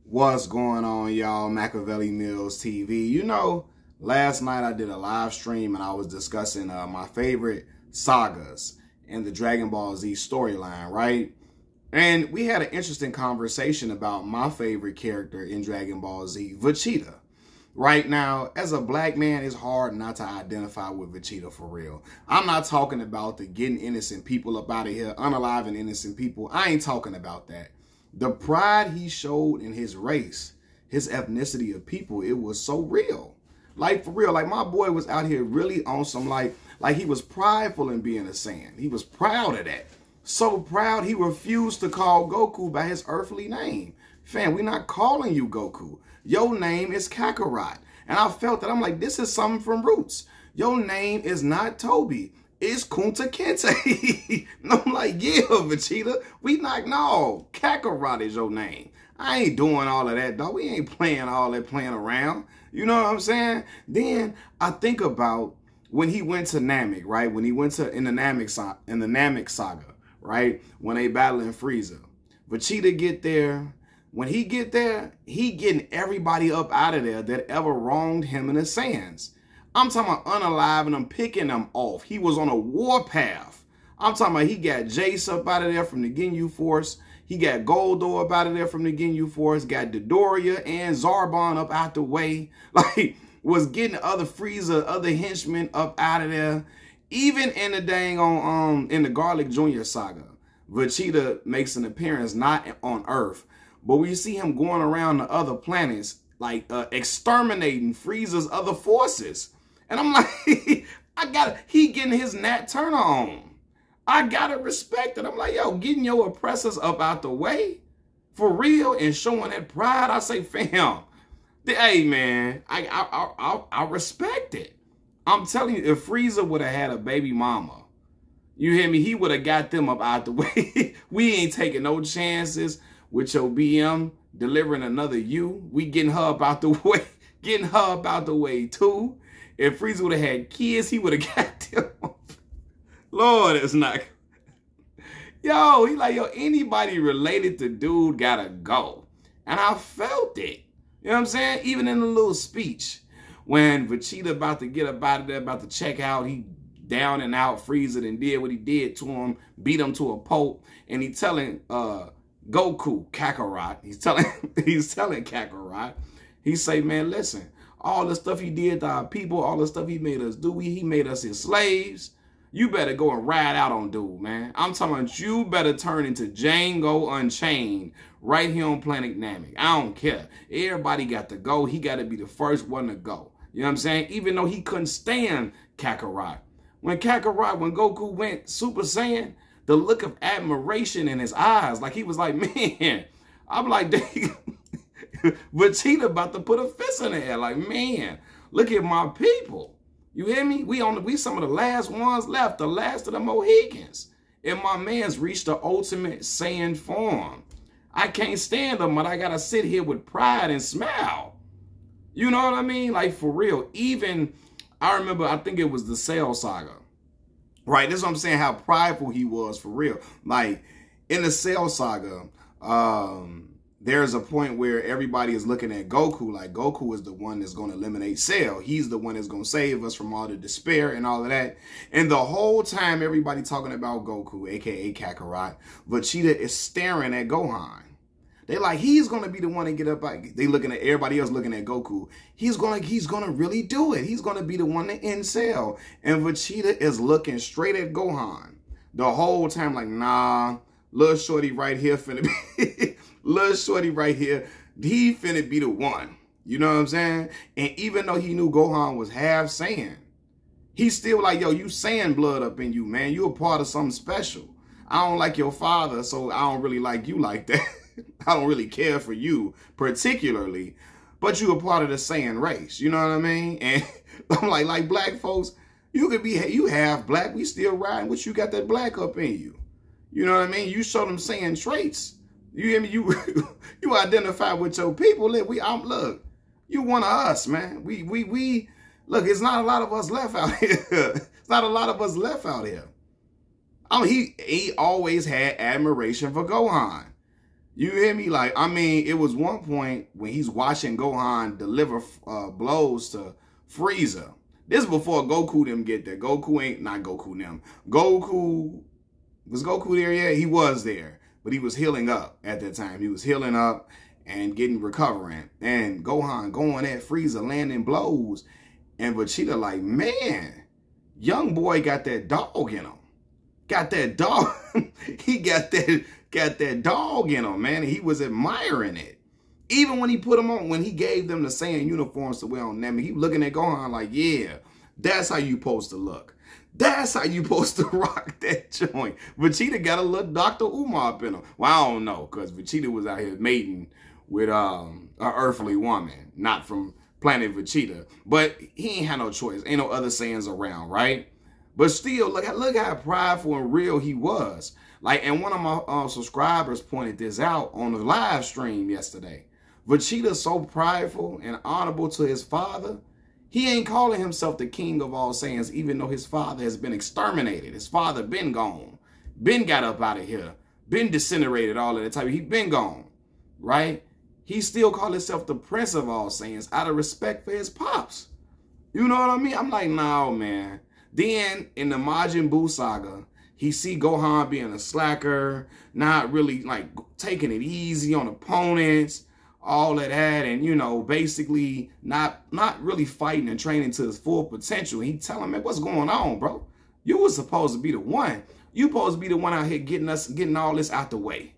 What's going on, y'all? Machiavelli Mills TV. You know, last night I did a live stream and I was discussing my favorite sagas in the Dragon Ball Z storyline, right? And we had an interesting conversation about my favorite character in Dragon Ball Z, Vegeta. Right now, as a black man, it's hard not to identify with Vegeta for real. I'm not talking about the getting innocent people up out of here, unaliving innocent people. I ain't talking about that. The pride he showed in his race, his ethnicity of people, it was so real. Like, for real, like my boy was out here really on some, like he was prideful in being a Saiyan. He was proud of that. So proud, he refused to call Goku by his earthly name. Fam, we're not calling you Goku. Your name is Kakarot. And I felt that, I'm like, this is something from Roots. Your name is not Toby. It's Kunta Kinte. And I'm like, yeah, Vegeta. No, Kakarot is your name. I ain't doing all of that, dog. We ain't playing all that playing around. You know what I'm saying? Then I think about when he went to Namek, right? When he went to in the Namek saga, right? When they battling Frieza. Vegeta get there. When he get there, he getting everybody up out of there that ever wronged him in the Saiyans. I'm talking about unaliving them, picking them off. He was on a war path. I'm talking about he got Jace up out of there from the Ginyu Force. He got Goldo up out of there from the Ginyu Force. Got Dodoria and Zarbon up out the way. Like, was getting other Frieza, other henchmen up out of there. Even in the dang on in the Garlic Jr. saga, Vegeta makes an appearance not on Earth, but we see him going around the other planets, like exterminating Frieza's other forces. And I'm like, he getting his Nat Turner on. I gotta respect it. I'm like, yo, getting your oppressors up out the way, for real, and showing that pride. I say, fam, hey man, I respect it. I'm telling you, if Frieza would have had a baby mama, you hear me? He would have got them up out the way. We ain't taking no chances with your BM delivering another U. We getting her up out the way, getting her up out the way too. If Frieza would have had kids, he would have got them. Lord, it's not. Yo, he like, yo, anybody related to dude gotta go. And I felt it. You know what I'm saying? Even in the little speech, when Vegeta about to get up out of there, about to check out, he down and out Frieza and did what he did to him, beat him to a pulp, and he telling Goku, Kakarot, he's telling Kakarot, he say, man, listen, all the stuff he did to our people, all the stuff he made us do, he made us his slaves. You better go and ride out on dude, man. I'm talking about you better turn into Django Unchained right here on Planet Namek. I don't care. Everybody got to go. He got to be the first one to go. You know what I'm saying? Even though he couldn't stand Kakarot. When Goku went Super Saiyan, the look of admiration in his eyes, like he was like, man, I'm like, Vegeta about to put a fist in the air. Like, man, look at my people. You hear me? We some of the last ones left, the last of the Mohicans. And my man's reached the ultimate Saiyan form. I can't stand him, but I gotta sit here with pride and smile. You know what I mean? Like, for real. Even, I remember, I think it was the Cell Saga. Right? That's what I'm saying, how prideful he was, for real. Like, in the Cell Saga, there's a point where everybody is looking at Goku like Goku is the one that's going to eliminate Cell. He's the one that's going to save us from all the despair and all of that. And the whole time, everybody talking about Goku, a.k.a. Kakarot, Vegeta is staring at Gohan. They like, he's going to be the one to get up. They looking at everybody else looking at Goku. He's going to really do it. He's going to be the one to end Cell. And Vegeta is looking straight at Gohan the whole time like, nah, little shorty right here finna be... Little shorty right here, he finna be the one. You know what I'm saying? And even though he knew Gohan was half Saiyan, he's still like, yo, you Saiyan blood up in you, man. You a part of something special. I don't like your father, so I don't really like you like that. I don't really care for you particularly, but you a part of the Saiyan race. You know what I mean? And I'm like black folks, you half black, we still riding with you, got that black up in you. You know what I mean? You show them Saiyan traits. You hear me? You identify with your people. Look, you one of us, man. We look, it's not a lot of us left out here. It's not a lot of us left out here. I mean, he always had admiration for Gohan. You hear me? Like, I mean, it was one point when he's watching Gohan deliver blows to Frieza. This is before Goku them get there. Goku ain't, not Goku them. Goku, was Goku there yet? He was there, but he was healing up at that time. He was healing up and recovering. And Gohan going at Frieza, landing blows. And Vegeta like, man, young boy got that dog in him. Got that dog. He got that dog in him, man. And he was admiring it. Even when he put them on, when he gave them the Saiyan uniforms to wear on them, he looking at Gohan like, yeah, that's how you supposed to look. That's how you supposed to rock that joint. Vegeta got a little Dr. Umar up in him. Well, I don't know, because Vegeta was out here mating with an earthly woman, not from planet Vegeta. But he ain't had no choice. Ain't no other Saiyans around, right? But still, look how prideful and real he was. Like, and one of my subscribers pointed this out on the live stream yesterday. Vegeta's so prideful and honorable to his father, he ain't calling himself the king of all Saiyans, even though his father has been exterminated. His father been gone, been got up out of here, been disintegrated, all of that type. He been gone, right? He still called himself the prince of all Saiyans out of respect for his pops. You know what I mean? I'm like, no, man. Then in the Majin Buu saga, he see Gohan being a slacker, not really like taking it easy on opponents, all of that, and you know, basically not really fighting and training to his full potential. He tell him, man, what's going on, bro? You was supposed to be the one. You supposed to be the one out here getting all this out the way.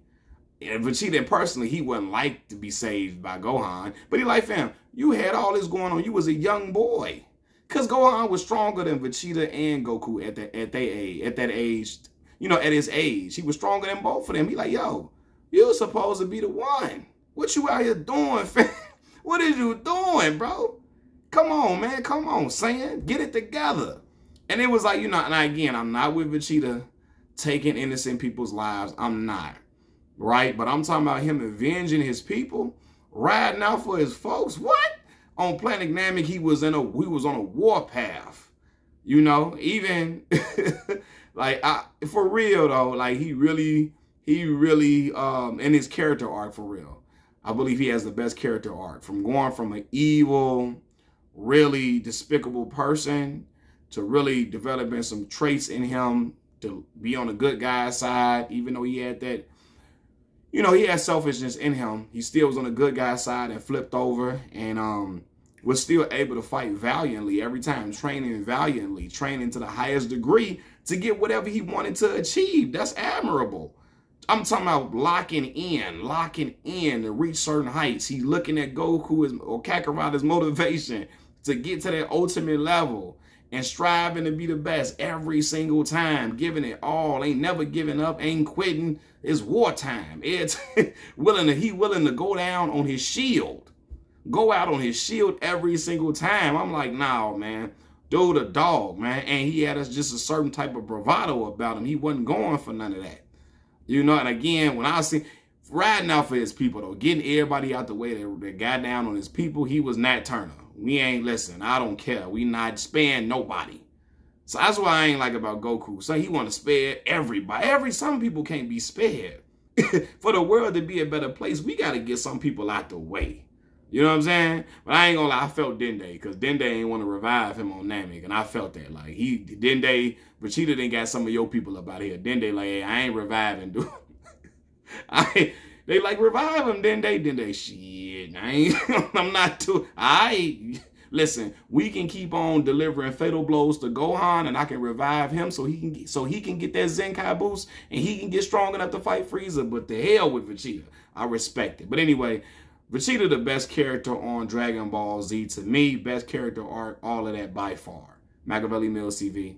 And Vegeta personally, he wouldn't like to be saved by Gohan, but he like, fam, you had all this going on. You was a young boy. Because Gohan was stronger than Vegeta and Goku at that age, you know, at his age. He was stronger than both of them. He like, yo, you supposed to be the one. What you out here doing, fam? What is you doing, bro? Come on, man. Come on, Saiyan. Get it together. And it was like, you know, and again, I'm not with Vegeta taking innocent people's lives. I'm not, right? But I'm talking about him avenging his people, riding out for his folks. What? On Planet Namek, he was on a war path, you know. Even like for real though, like he really, in his character arc for real, I believe he has the best character arc from going from an evil, really despicable person to really developing some traits in him to be on the good guy's side, even though he had that. You know, he had selfishness in him. He still was on the good guy's side and flipped over and was still able to fight valiantly every time, training valiantly, training to the highest degree to get whatever he wanted to achieve. That's admirable. I'm talking about locking in to reach certain heights. He's looking at Goku or Kakarot as motivation to get to that ultimate level and striving to be the best every single time, giving it all, ain't never giving up, ain't quitting. It's wartime. It's willing to go down on his shield, go out on his shield every single time. I'm like, nah, man, dude, a dog, man. And he had just a certain type of bravado about him. He wasn't going for none of that, you know. And again, when I see riding out for his people though, getting everybody out the way that got down on his people, he was Nat Turner. We ain't listen. I don't care. We not sparing nobody. So that's what I ain't like about Goku. So he want to spare everybody. Some people can't be spared. For the world to be a better place, we got to get some people out the way. You know what I'm saying? But I ain't gonna lie, I felt Dende, because Dende ain't want to revive him on Namek, and I felt that. Like, Dende, Vegeta didn't got some of your people up out here. Dende like, hey, I ain't reviving, dude. They like, revive him, Dende, shit, I'm not too, listen, we can keep on delivering fatal blows to Gohan, and I can revive him so he can get that Zenkai boost, and he can get strong enough to fight Frieza, but the hell with Vegeta. I respect it. But anyway, Vegeta, the best character on Dragon Ball Z to me, best character arc, all of that by far. Machiavelli Mills TV.